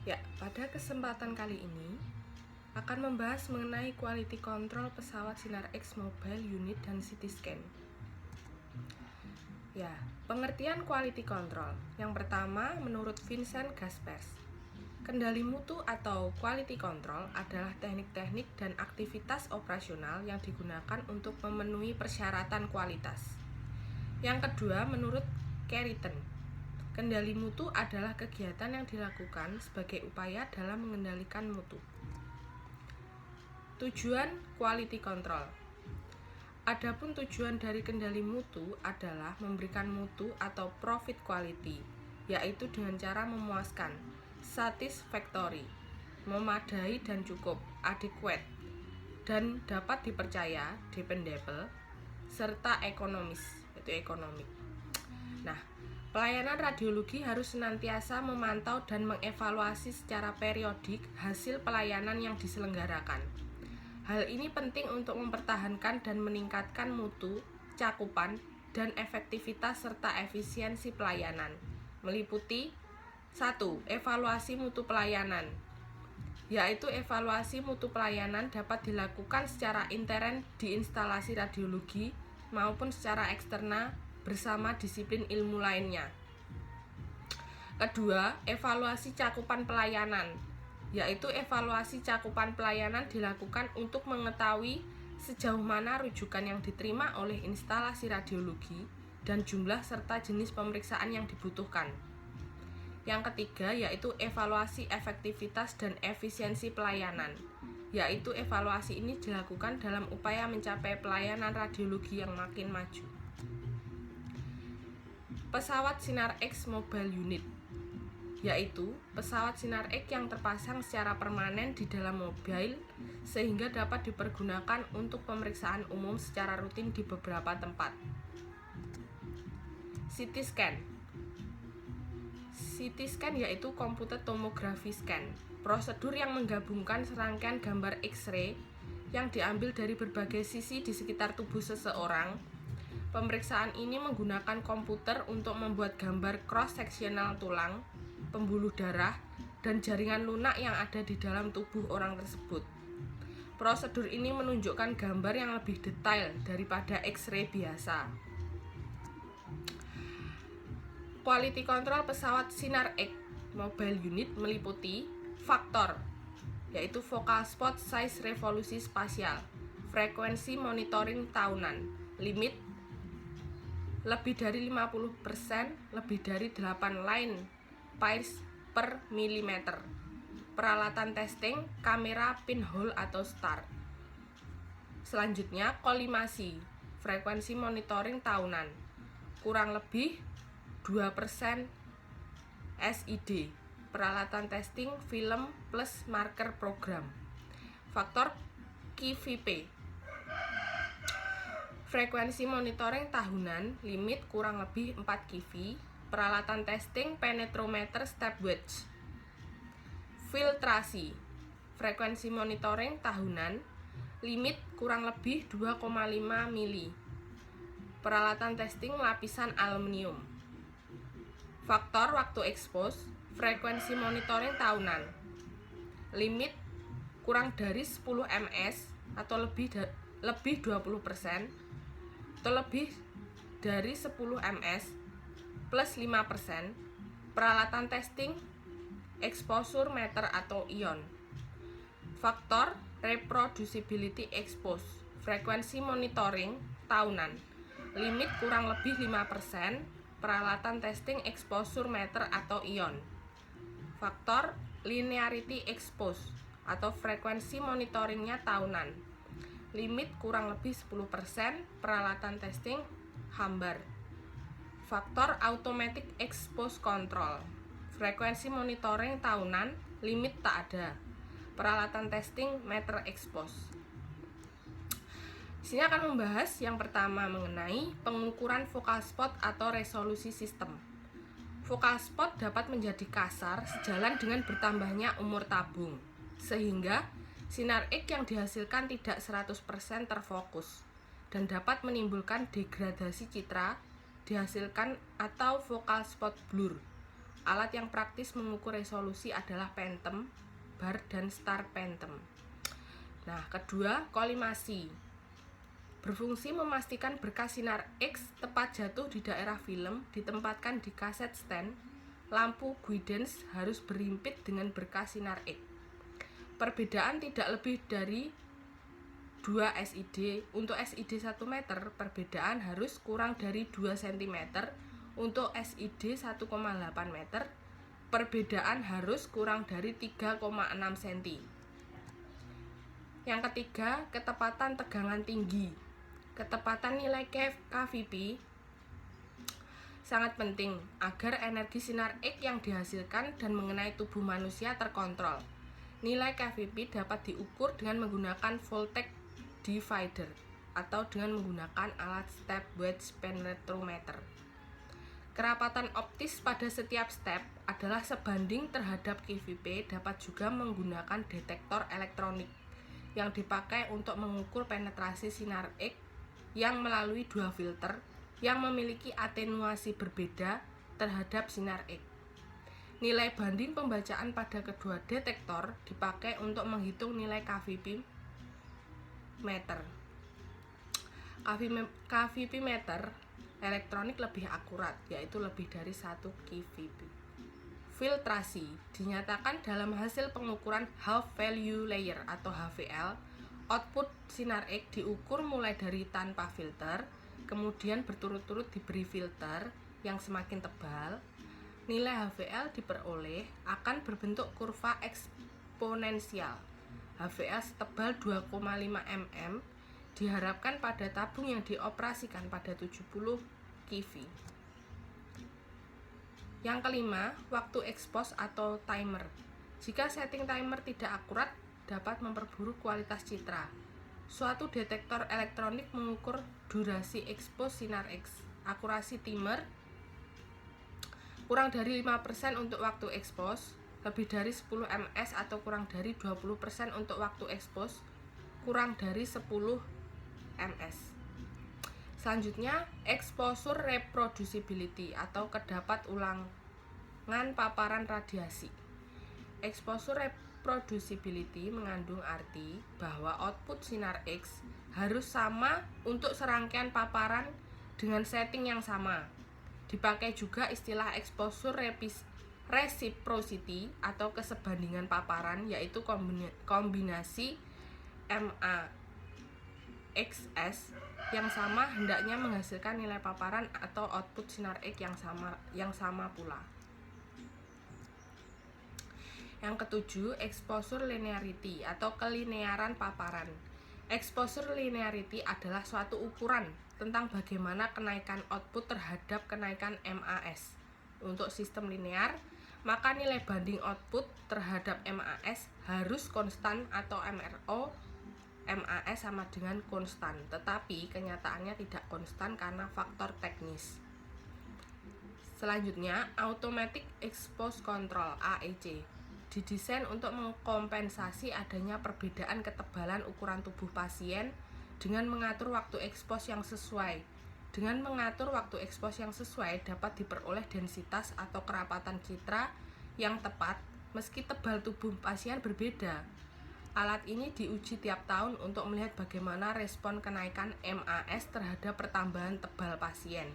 Ya, pada kesempatan kali ini akan membahas mengenai quality control pesawat Sinar X Mobile Unit dan CT scan. Ya, pengertian quality control. Yang pertama, menurut Vincent Gaspers, kendali mutu atau quality control adalah teknik-teknik dan aktivitas operasional yang digunakan untuk memenuhi persyaratan kualitas. Yang kedua, menurut Carrington, kendali mutu adalah kegiatan yang dilakukan sebagai upaya dalam mengendalikan mutu. Tujuan quality control. Adapun tujuan dari kendali mutu adalah memberikan mutu atau profit quality, yaitu dengan cara memuaskan, satisfactory, memadai dan cukup, adequate, dan dapat dipercaya, dependable, serta ekonomis, yaitu ekonomik. Nah, pelayanan radiologi harus senantiasa memantau dan mengevaluasi secara periodik hasil pelayanan yang diselenggarakan. Hal ini penting untuk mempertahankan dan meningkatkan mutu, cakupan, dan efektivitas serta efisiensi pelayanan, meliputi 1. Evaluasi mutu pelayanan, yaitu evaluasi mutu pelayanan dapat dilakukan secara intern di instalasi radiologi maupun secara eksternal bersama disiplin ilmu lainnya. Kedua, evaluasi cakupan pelayanan, yaitu evaluasi cakupan pelayanan dilakukan untuk mengetahui sejauh mana rujukan yang diterima oleh instalasi radiologi dan jumlah serta jenis pemeriksaan yang dibutuhkan. Yang ketiga, yaitu evaluasi efektivitas dan efisiensi pelayanan, yaitu evaluasi ini dilakukan dalam upaya mencapai pelayanan radiologi yang makin maju. Pesawat Sinar X Mobile Unit, yaitu pesawat Sinar X yang terpasang secara permanen di dalam mobil sehingga dapat dipergunakan untuk pemeriksaan umum secara rutin di beberapa tempat. CT scan. CT scan yaitu computed tomography scan, prosedur yang menggabungkan serangkaian gambar X-ray yang diambil dari berbagai sisi di sekitar tubuh seseorang. Pemeriksaan ini menggunakan komputer untuk membuat gambar cross-sectional tulang, pembuluh darah, dan jaringan lunak yang ada di dalam tubuh orang tersebut. Prosedur ini menunjukkan gambar yang lebih detail daripada X-ray biasa. Quality control pesawat Sinar X Mobile Unit meliputi faktor, yaitu focal spot size revolusi spasial, frekuensi monitoring tahunan, limit lebih dari 50%, lebih dari 8 line pairs per milimeter. Peralatan testing, kamera pinhole atau star. Selanjutnya, kolimasi, frekuensi monitoring tahunan, kurang lebih 2% SID. Peralatan testing, film plus marker program. Faktor QVP, frekuensi monitoring tahunan, limit kurang lebih 4 kV. Peralatan testing, penetrometer step wedge. Filtrasi, frekuensi monitoring tahunan, limit kurang lebih 2,5 mili. Peralatan testing lapisan aluminium. Faktor waktu expose, frekuensi monitoring tahunan, limit kurang dari 10 ms atau lebih 20% atau lebih dari 10 ms plus 5%. Peralatan testing exposure meter atau ion. Faktor reproducibility expose, frekuensi monitoring tahunan, limit kurang lebih 5%. Peralatan testing exposure meter atau ion. Faktor linearity expose atau frekuensi monitoringnya tahunan, limit kurang lebih 10%. Peralatan testing hambar. Faktor automatic expose control, frekuensi monitoring tahunan, limit tak ada. Peralatan testing meter expose. Di sini akan membahas yang pertama mengenai pengukuran focal spot atau resolusi sistem. Focal spot dapat menjadi kasar sejalan dengan bertambahnya umur tabung, sehingga sinar X yang dihasilkan tidak 100% terfokus dan dapat menimbulkan degradasi citra dihasilkan atau focal spot blur. Alat yang praktis mengukur resolusi adalah Phantom, bar, dan Star Phantom. Nah, kedua, kolimasi. Berfungsi memastikan berkas sinar X tepat jatuh di daerah film ditempatkan di kaset stand. Lampu guidance harus berhimpit dengan berkas sinar X. Perbedaan tidak lebih dari 2 SID. Untuk SID 1 meter, perbedaan harus kurang dari 2 cm. Untuk SID 1,8 meter, perbedaan harus kurang dari 3,6 cm. Yang ketiga, ketepatan tegangan tinggi. Ketepatan nilai KVP sangat penting agar energi sinar X yang dihasilkan dan mengenai tubuh manusia terkontrol. Nilai KVP dapat diukur dengan menggunakan voltage divider atau dengan menggunakan alat step wedge spectrometer. Kerapatan optis pada setiap step adalah sebanding terhadap KVP. Dapat juga menggunakan detektor elektronik yang dipakai untuk mengukur penetrasi sinar X yang melalui dua filter yang memiliki atenuasi berbeda terhadap sinar X. Nilai banding pembacaan pada kedua detektor dipakai untuk menghitung nilai KVP meter. KVP meter elektronik lebih akurat, yaitu lebih dari 1 KVP. Filtrasi dinyatakan dalam hasil pengukuran half value layer atau HVL. Output sinar X diukur mulai dari tanpa filter, kemudian berturut-turut diberi filter yang semakin tebal. Nilai HVL diperoleh akan berbentuk kurva eksponensial. HVL setebal 2,5 mm diharapkan pada tabung yang dioperasikan pada 70 kV. Yang kelima, waktu expose atau timer. Jika setting timer tidak akurat, dapat memperburuk kualitas citra. Suatu detektor elektronik mengukur durasi expose sinar X. Akurasi timer kurang dari 5% untuk waktu expose, lebih dari 10 ms atau kurang dari 20% untuk waktu expose, kurang dari 10 ms. Selanjutnya, exposure reproducibility atau kedapat ulangan paparan radiasi. Exposure reproducibility mengandung arti bahwa output sinar X harus sama untuk serangkaian paparan dengan setting yang sama. Dipakai juga istilah exposure reciprocity atau kesebandingan paparan, yaitu kombinasi MAXS yang sama hendaknya menghasilkan nilai paparan atau output sinar X yang sama pula. Yang ketujuh, exposure linearity atau kelinearan paparan. Exposure linearity adalah suatu ukuran tentang bagaimana kenaikan output terhadap kenaikan MAS. Untuk sistem linear, maka nilai banding output terhadap MAS harus konstan atau MRO MAS sama dengan konstan, tetapi kenyataannya tidak konstan karena faktor teknis. Selanjutnya, Automatic Expose Control (AEC) didesain untuk mengkompensasi adanya perbedaan ketebalan ukuran tubuh pasien dengan mengatur waktu expose yang sesuai. Dengan mengatur waktu expose yang sesuai dapat diperoleh densitas atau kerapatan citra yang tepat meski tebal tubuh pasien berbeda. Alat ini diuji tiap tahun untuk melihat bagaimana respon kenaikan MAS terhadap pertambahan tebal pasien.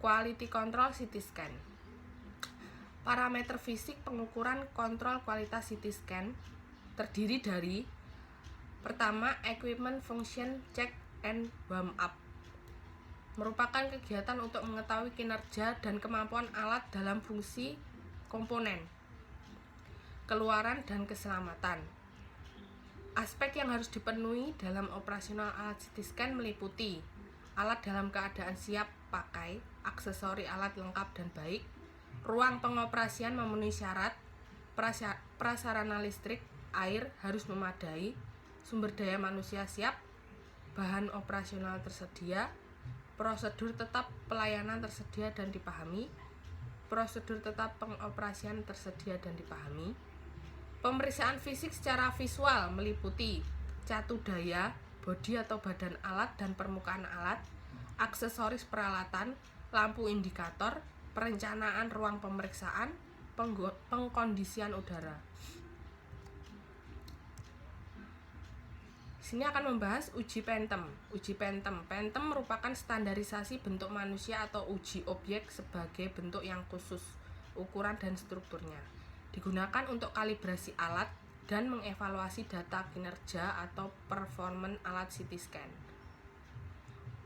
Quality Control CT Scan. Parameter fisik pengukuran kontrol kualitas CT scan terdiri dari: pertama, equipment function check and warm up, merupakan kegiatan untuk mengetahui kinerja dan kemampuan alat dalam fungsi komponen, keluaran, dan keselamatan. Aspek yang harus dipenuhi dalam operasional alat CT scan meliputi alat dalam keadaan siap pakai, aksesori alat lengkap dan baik, ruang pengoperasian memenuhi syarat, prasarana listrik, air harus memadai, sumber daya manusia siap, bahan operasional tersedia, prosedur tetap pelayanan tersedia dan dipahami, prosedur tetap pengoperasian tersedia dan dipahami. Pemeriksaan fisik secara visual meliputi catu daya, bodi atau badan alat dan permukaan alat, aksesoris peralatan, lampu indikator, perencanaan ruang pemeriksaan, pengkondisian udara. Sini akan membahas uji Phantom. Uji Phantom. Phantom merupakan standarisasi bentuk manusia atau uji objek sebagai bentuk yang khusus, ukuran dan strukturnya. Digunakan untuk kalibrasi alat dan mengevaluasi data kinerja atau performance alat CT scan.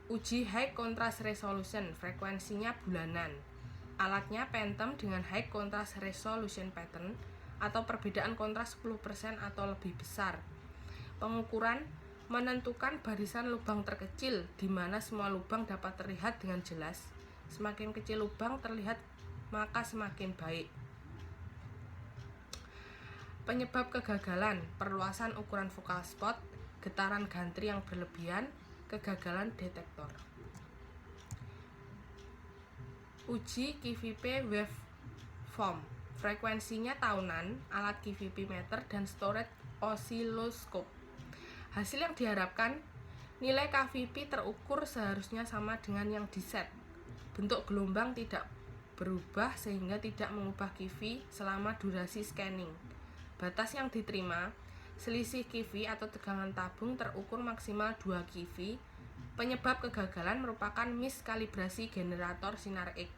Uji High Contrast Resolution, frekuensinya bulanan. Alatnya Phantom dengan High Contrast Resolution Pattern atau perbedaan kontras 10% atau lebih besar. Pengukuran menentukan barisan lubang terkecil di mana semua lubang dapat terlihat dengan jelas. Semakin kecil lubang terlihat, maka semakin baik. Penyebab kegagalan, perluasan ukuran focal spot, getaran gantri yang berlebihan, kegagalan detektor. Uji QVP waveform, frekuensinya tahunan, alat QVP meter dan storage oscilloscope. Hasil yang diharapkan, nilai KVP terukur seharusnya sama dengan yang diset. Bentuk gelombang tidak berubah sehingga tidak mengubah QV selama durasi scanning. Batas yang diterima, selisih QV atau tegangan tabung terukur maksimal 2 QV. Penyebab kegagalan merupakan miskalibrasi generator sinar X.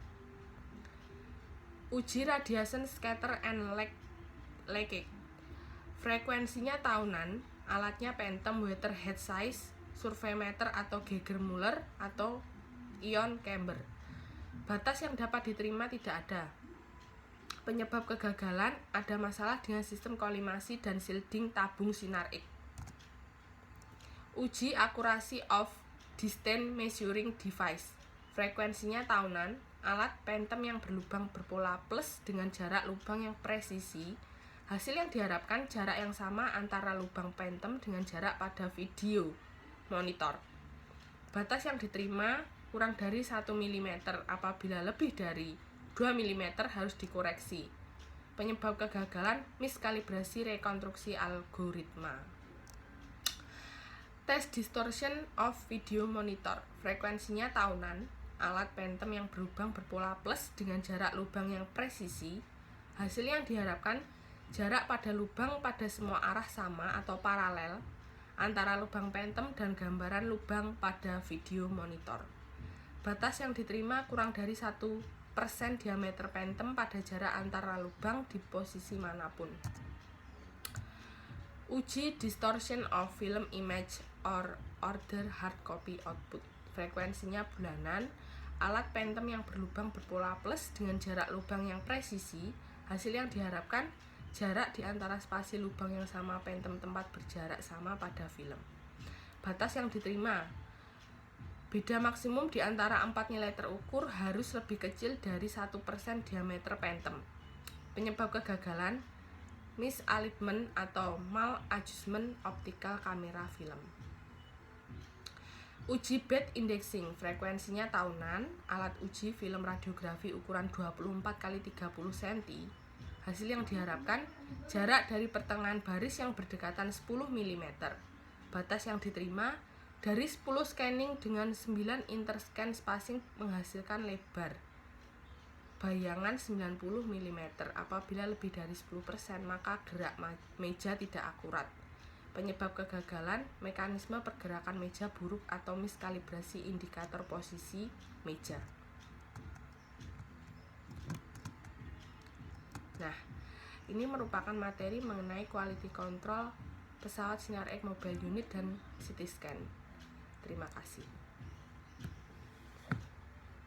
Uji radiation scatter and leakage, frekuensinya tahunan, alatnya Phantom Water Head Size, Surveymeter atau Geiger-Müller atau ion chamber. Batas yang dapat diterima tidak ada. Penyebab kegagalan, ada masalah dengan sistem kolimasi dan shielding tabung sinar X. Uji akurasi of distance measuring device, frekuensinya tahunan, alat Phantom yang berlubang berpola plus dengan jarak lubang yang presisi. Hasil yang diharapkan jarak yang sama antara lubang Phantom dengan jarak pada video monitor. Batas yang diterima kurang dari 1 mm, apabila lebih dari 2 mm harus dikoreksi. Penyebab kegagalan, miskalibrasi rekonstruksi algoritma. Tes distortion of video monitor, frekuensinya tahunan, alat Phantom yang berlubang berpola plus dengan jarak lubang yang presisi. Hasil yang diharapkan, jarak pada lubang pada semua arah sama atau paralel antara lubang Phantom dan gambaran lubang pada video monitor. Batas yang diterima kurang dari 1% diameter Phantom pada jarak antara lubang di posisi manapun. Uji distortion of film image or order hard copy output, frekuensinya bulanan, alat Phantom yang berlubang berpola plus dengan jarak lubang yang presisi. Hasil yang diharapkan, jarak di antara spasi lubang yang sama Phantom tempat berjarak sama pada film. Batas yang diterima, beda maksimum di antara 4 nilai terukur harus lebih kecil dari 1% diameter Phantom. Penyebab kegagalan, misalignment atau maladjustment optical kamera film. Uji bed indexing, frekuensinya tahunan, alat uji film radiografi ukuran 24x30 cm. Hasil yang diharapkan, jarak dari pertengahan baris yang berdekatan 10 mm. Batas yang diterima, dari 10 scanning dengan 9 interscan spacing menghasilkan lebar bayangan 90 mm. Apabila lebih dari 10%, maka gerak meja tidak akurat. Penyebab kegagalan, mekanisme pergerakan meja buruk atau miskalibrasi indikator posisi meja. Nah, ini merupakan materi mengenai quality control pesawat sinar X mobile unit dan CT scan. Terima kasih.